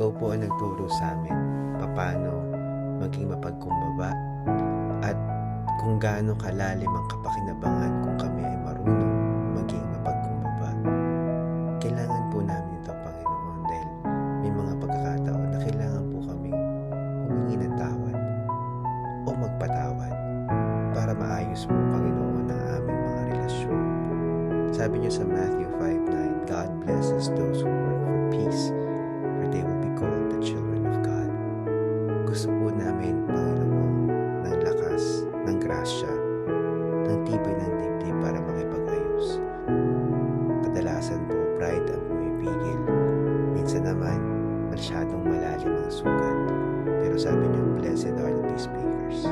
Ikaw po ang nagturo sa amin paano maging mapagkumbaba at kung gaano kalalim ang kapakinabangan kung kami ay marunong maging mapagkumbaba. Kailangan po namin ito, Panginoon, dahil may mga pagkakataon na kailangan po kaming humingi ng tawad o magpatawad para maayos po, Panginoon, ang aming mga relasyon. Sabi niyo sa Matthew 5:9, God blesses those who work for peace, for they will be called the children of God. Gusto po namin, Panginoon, ng lakas, ng grasya, ng tibay ng dibdib para makipag-ayos. Kadalasan po, pride ang pumipigil. Minsan naman, masyadong malalim ang sugat. Pero sabi niyo, blessed are the peacemakers.